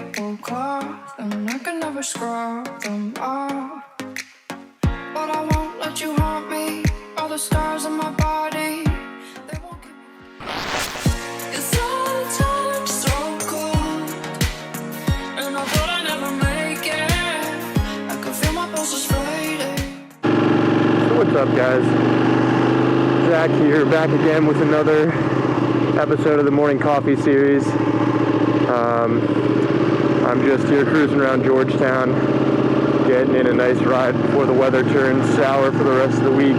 tablecloth, and I can never scrub them off. But I won't let you haunt me. All the scars on my body, they won't keep me. 'Cause all time so cold, and I thought I'd never make it. I could feel my pulses fading. So what's up, guys? Zach here, back again with another episode of the Morning Coffee series. I'm just here cruising around Georgetown, getting in a nice ride before the weather turns sour for the rest of the week.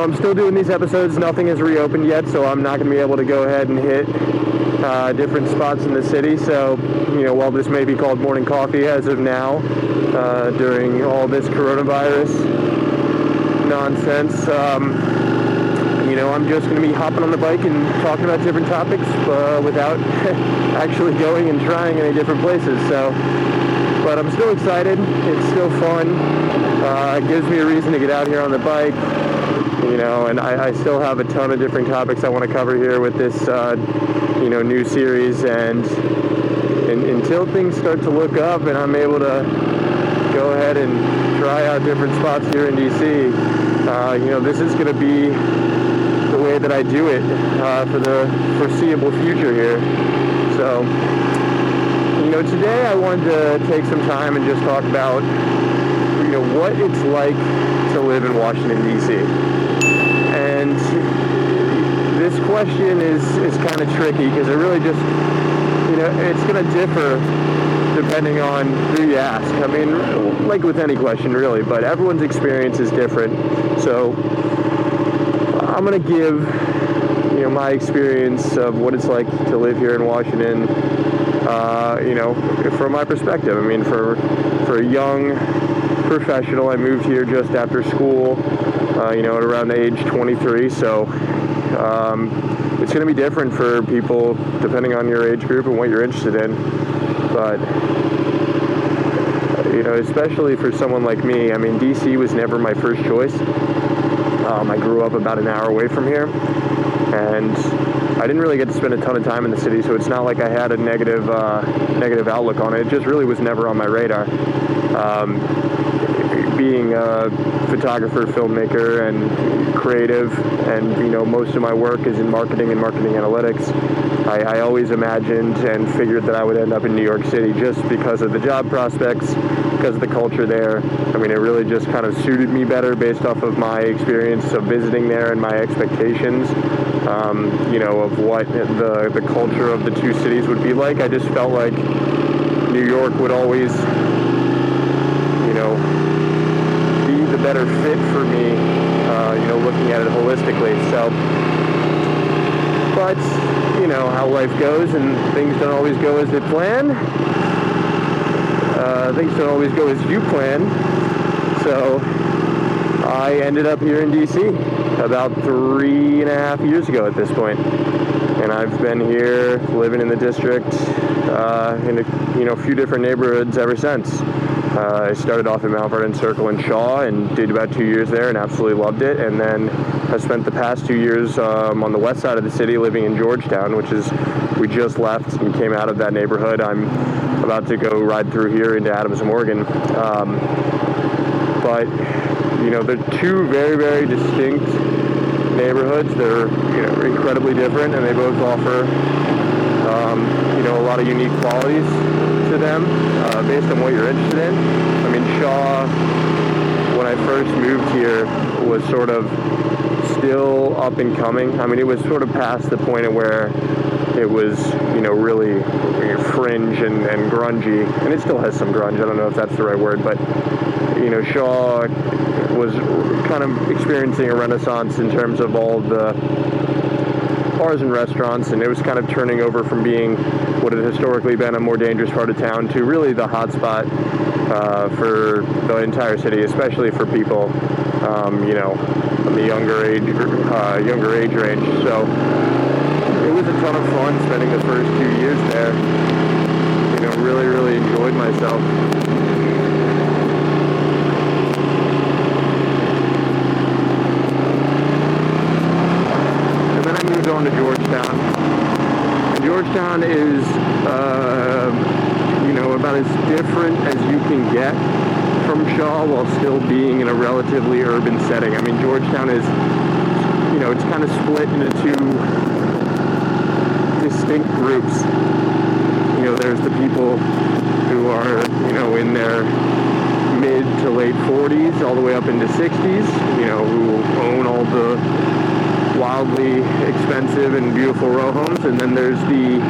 I'm still doing these episodes. Nothing has reopened yet, so I'm not going to be able to go ahead and hit different spots in the city. So, while this may be called Morning Coffee as of now, during all this coronavirus nonsense, I'm just going to be hopping on the bike and talking about different topics without actually going and trying any different places. But I'm still excited. It's still fun. It gives me a reason to get out here on the bike. And I still have a ton of different topics I want to cover here with this, new series. And until things start to look up and I'm able to go ahead and try out different spots here in DC, this is going to be the way that I do it for the foreseeable future here. So, today I wanted to take some time and just talk about, what it's like to live in Washington, D.C. And this question is kind of tricky because it really just, it's going to differ depending on who you ask. I mean, like with any question really, but everyone's experience is different. So I'm going to give, my experience of what it's like to live here in Washington, from my perspective. I mean, for a young professional, I moved here just after school, at around the age 23. So it's going to be different for people depending on your age group and what you're interested in. But, especially for someone like me, I mean, DC was never my first choice. I grew up about an hour away from here, and I didn't really get to spend a ton of time in the city, so it's not like I had a negative outlook on it. It just really was never on my radar. Being a photographer, filmmaker, and creative, and most of my work is in marketing and marketing analytics, I always imagined and figured that I would end up in New York City just because of the job prospects, because of the culture there. I mean, it really just kind of suited me better based off of my experience of visiting there and my expectations, of what the culture of the two cities would be like. I just felt like New York would always, be the better fit for me, looking at it holistically. So, but, how life goes, and things don't always go as they plan. Things don't always go as you plan. So I ended up here in DC about 3.5 years ago at this point. And I've been here living in the district in a few different neighborhoods ever since. I started off in Mount Vernon Circle and Shaw and did about 2 years there and absolutely loved it. And then I spent the past 2 years on the west side of the city living in Georgetown, which is, we just left and came out of that neighborhood. I'm about to go ride through here into Adams, Morgan. But, they're two very, very distinct neighborhoods. They're, incredibly different, and they both offer, a lot of unique qualities to them based on what you're interested in. I mean, Shaw, when I first moved here, was sort of still up and coming. I mean, it was sort of past the point of where it was, really fringe and grungy, and it still has some grunge. I don't know if that's the right word, but, Shaw was kind of experiencing a renaissance in terms of all the bars and restaurants, and it was kind of turning over from being what had historically been a more dangerous part of town to really the hot spot for the entire city, especially for people, in the younger age range. So it was a ton of fun spending the first 2 years there. Really, really enjoyed myself. And then I moved on to Georgetown. And Georgetown is, about as different as you can get from Shaw while still being in a relatively urban setting. I mean, Georgetown is, it's kind of split into two distinct groups. There's the people who are, in their mid to late 40s all the way up into 60s, who own all the wildly expensive and beautiful row homes. And then there's the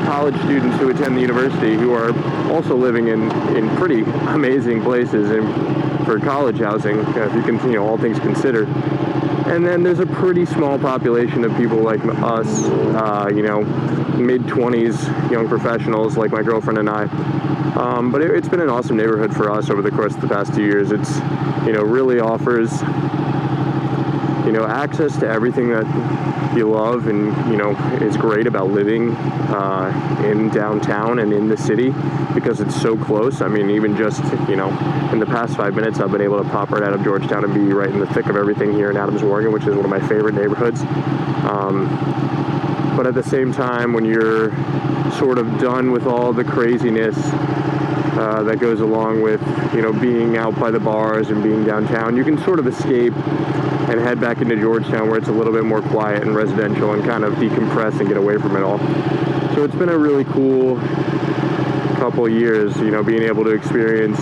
college students who attend the university who are also living in pretty amazing places for college housing, if you can, all things considered. And then there's a pretty small population of people like us, mid-20s young professionals like my girlfriend and I. But it's been an awesome neighborhood for us over the course of the past 2 years. It's, really offers, access to everything that you love and, is great about living in downtown and in the city because it's so close. I mean, even just, in the past 5 minutes, I've been able to pop right out of Georgetown and be right in the thick of everything here in Adams Morgan, which is one of my favorite neighborhoods. But at the same time, when you're sort of done with all the craziness that goes along with, being out by the bars and being downtown, you can sort of escape and head back into Georgetown where it's a little bit more quiet and residential and kind of decompress and get away from it all. So it's been a really cool couple of years, being able to experience,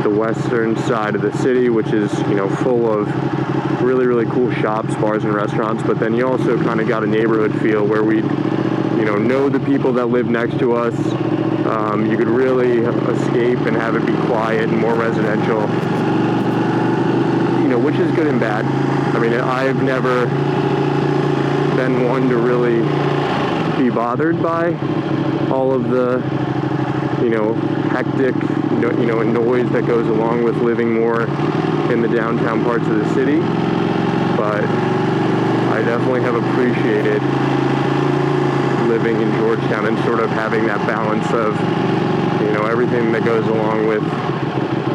the western side of the city, which is, full of really, really cool shops, bars, and restaurants. But then you also kind of got a neighborhood feel where we, know the people that live next to us. You could really escape and have it be quiet and more residential, which is good and bad. I mean, I've never been one to really be bothered by all of the, hectic, noise that goes along with living more in the downtown parts of the city. But I definitely have appreciated living in Georgetown and sort of having that balance of, everything that goes along with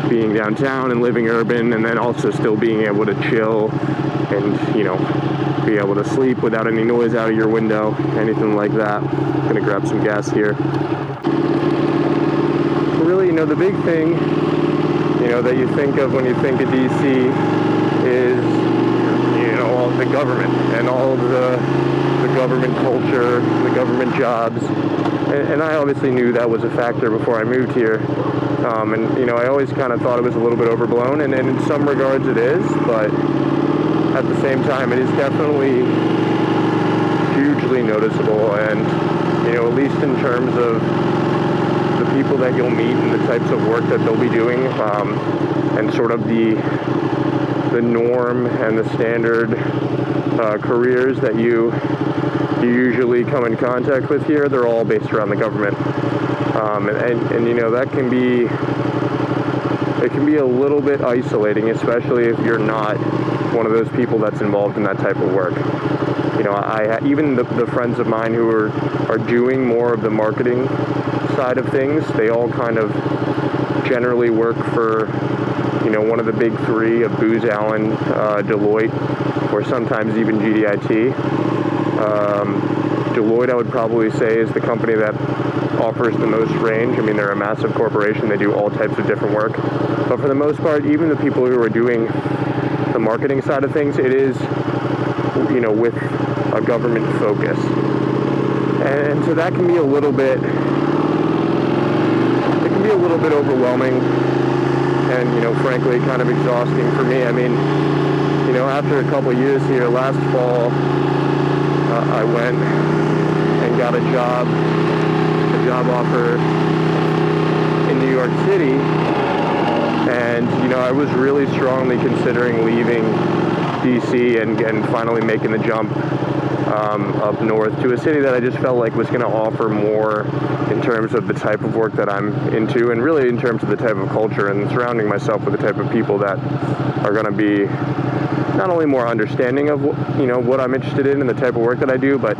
being downtown and living urban, and then also still being able to chill and, be able to sleep without any noise out of your window, anything like that. I'm gonna grab some gas here. Really, the big thing, that you think of when you think of DC is, all the government and all of the government culture, the government jobs. And I obviously knew that was a factor before I moved here. And, I always kind of thought it was a little bit overblown, and in some regards it is, but at the same time it is definitely hugely noticeable. And, at least in terms of the people that you'll meet and the types of work that they'll be doing, and sort of the norm and the standard careers that you usually come in contact with here, they're all based around the government. And that can be a little bit isolating, especially if you're not one of those people that's involved in that type of work. Even the friends of mine who are doing more of the marketing side of things, they all kind of generally work for, one of the big three of Booz Allen, Deloitte, or sometimes even GDIT. Deloitte, I would probably say, is the company that offers the most range. I mean, they're a massive corporation. They do all types of different work. But for the most part, even the people who are doing the marketing side of things, it is, with a government focus. And so that can be a little bit overwhelming and, frankly, kind of exhausting for me. I mean, after a couple of years here, last fall, I went and got a job offer in New York City, and I was really strongly considering leaving DC and finally making the jump up north to a city that I just felt like was going to offer more in terms of the type of work that I'm into, and really in terms of the type of culture, and surrounding myself with the type of people that are going to be not only more understanding of what I'm interested in and the type of work that I do, but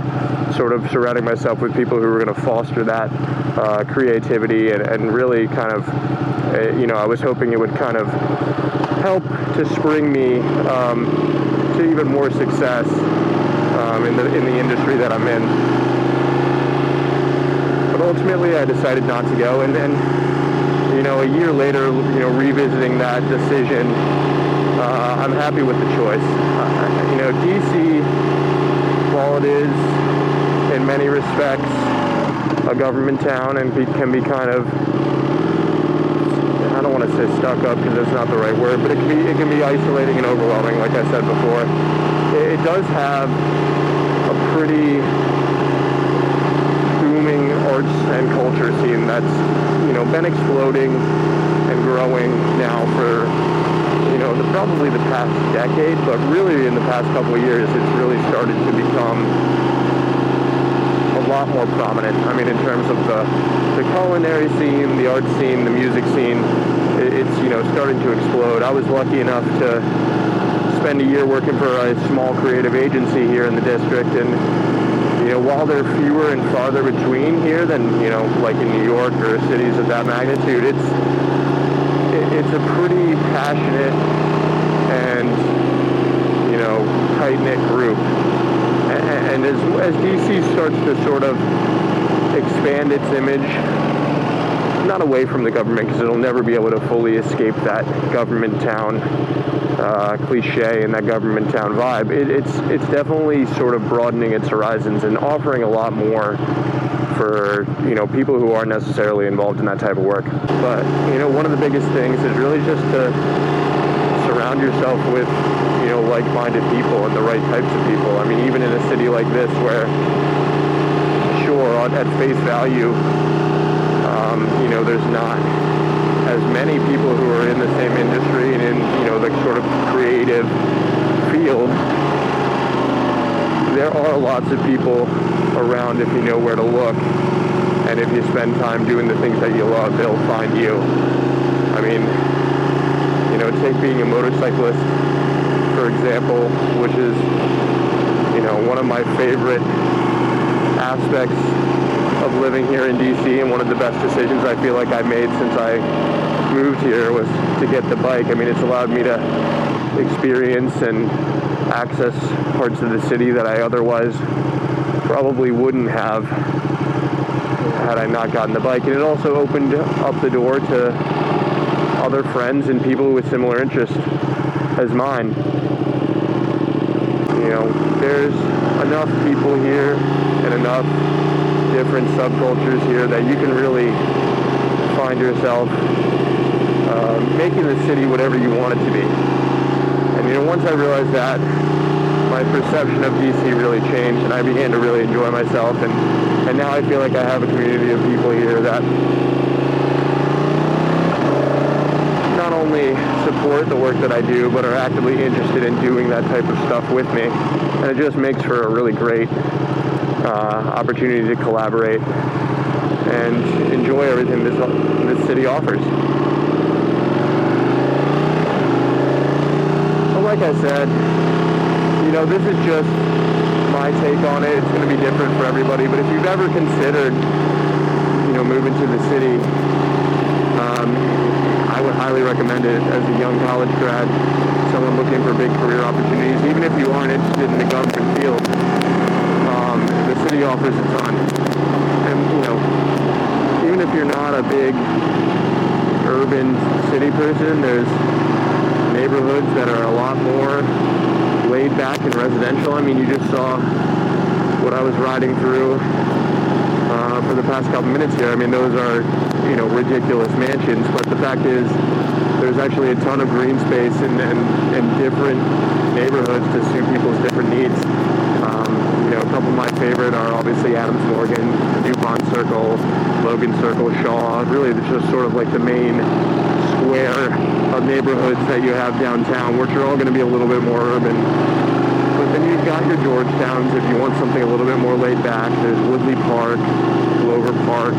sort of surrounding myself with people who are going to foster that creativity and really kind of, I was hoping it would kind of help to spring me to even more success in the industry that I'm in. ultimately I decided not to go. And then, you know, a year later, you know, revisiting that decision, I'm happy with the choice. You know, DC, while it is in many respects a government town and can be kind of, I don't want to say stuck up because that's not the right word, but it can be isolating and overwhelming, like I said before. It does have a pretty booming arts and culture scene that's, you know, been exploding and growing now for, you know, probably the past decade, but really in the past couple of years, it's really started to become a lot more prominent. I mean, in terms of the culinary scene, the art scene, the music scene, it's, you know, starting to explode. I was lucky enough to spend a year working for a small creative agency here in the district, and, you know, while they're fewer and farther between here than, you know, like in New York or cities of that magnitude, it's a pretty passionate and, you know, tight-knit group. And as DC starts to sort of expand its image, not away from the government, because it'll never be able to fully escape that government town cliche and that government town vibe, it's definitely sort of broadening its horizons and offering a lot more for, you know, people who aren't necessarily involved in that type of work. But, you know, one of the biggest things is really just to surround yourself with, you know, like-minded people and the right types of people. I mean, even in a city like this where, sure, at face value, you know, there's not as many people who are in the same industry and in, you know, the sort of creative field. There are lots of people around if you know where to look, and if you spend time doing the things that you love, they'll find you. I mean, you know, take being a motorcyclist, for example, which is, you know, one of my favorite aspects of living here in DC, and one of the best decisions I feel like I made since I moved here was to get the bike. I mean, it's allowed me to experience and access parts of the city that I otherwise probably wouldn't have had I not gotten the bike. And it also opened up the door to other friends and people with similar interests as mine. You know, there's enough people here and enough different subcultures here that you can really find yourself making the city whatever you want it to be. And, you know, once I realized that, my perception of DC really changed, and I began to really enjoy myself, and now I feel like I have a community of people here that not only support the work that I do, but are actively interested in doing that type of stuff with me. And it just makes for a really great opportunity to collaborate and enjoy everything this city offers. But like I said, you know, this is just my take on it. It's going to be different for everybody, but if you've ever considered, you know, moving to the city, I would highly recommend it as a young college grad, someone looking for big career opportunities. Even if you aren't interested in the government field, the city offers a ton. And, you know, even if you're not a big urban city person, there's neighborhoods that are a lot more laid back and residential. I mean, you just saw what I was riding through for the past couple minutes here. I mean, those are, you know, ridiculous mansions, but the fact is there's actually a ton of green space and different neighborhoods to suit people's different needs. You know, a couple of my favorite are obviously Adams Morgan, DuPont Circle, Logan Circle, Shaw. Really, it's just sort of like the main square of neighborhoods that you have downtown, which are all going to be a little bit more urban. But then you've got your Georgetowns if you want something a little bit more laid back. There's Woodley Park, Glover Park.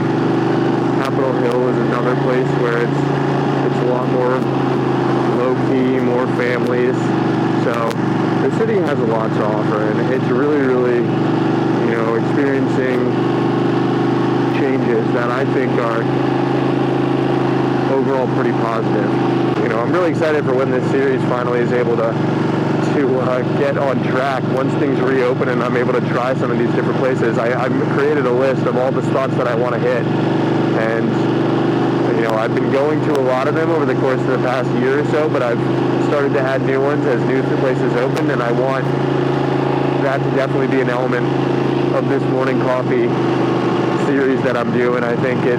Capitol Hill is another place where it's a lot more low-key, more families. So the city has a lot to offer, and it's really, really, you know, experiencing changes that I think are overall pretty positive. You know, I'm really excited for when this series finally is able to to get on track once things reopen and I'm able to try some of these different places. I've created a list of all the spots that I want to hit, and you know, I've been going to a lot of them over the course of the past year or so, but I've started to add new ones as new places open, and I want that to definitely be an element of this morning coffee series that I'm doing. I think it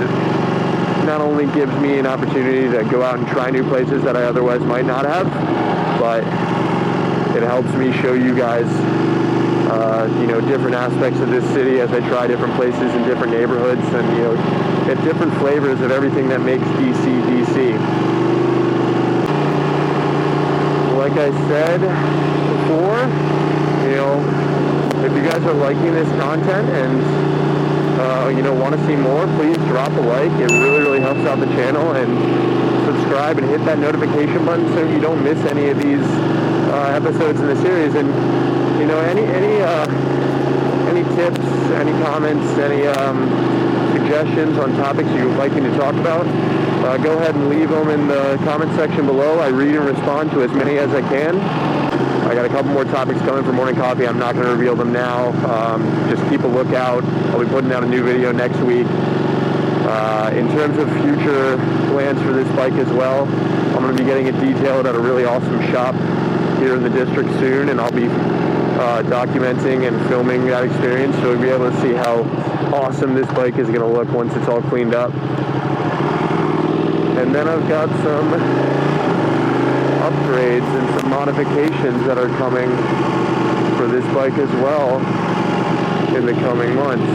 not only gives me an opportunity to go out and try new places that I otherwise might not have, but it helps me show you guys you know, different aspects of this city as I try different places in different neighborhoods, and you know, get different flavors of everything that makes DC DC. Like I said before, you know, if you guys are liking this content and you know, want to see more, please drop a like. It really helps out the channel, and subscribe and hit that notification button so you don't miss any of these episodes in the series. And you know, any tips, any comments, any suggestions on topics you would like me to talk about, go ahead and leave them in the comment section below. I read and respond to as many as I can. I got a couple more topics coming for morning coffee. I'm not going to reveal them now. Just keep a lookout. I'll be putting out a new video next week. In terms of future plans for this bike as well, I'm going to be getting it detailed at a really awesome shop here in the district soon, and I'll be documenting and filming that experience, so you'll be able to see how awesome this bike is going to look once it's all cleaned up. And then I've got some upgrades and some modifications that are coming for this bike as well in the coming months.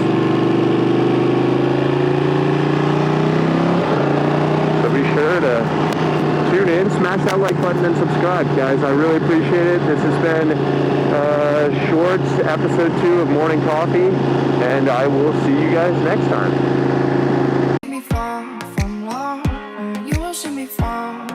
So be sure to tune in, smash that like button, and subscribe, guys. I really appreciate it. This has been short episode 2 of Morning Coffee, and I will see you guys next time. Me far from love, or you will see me fall.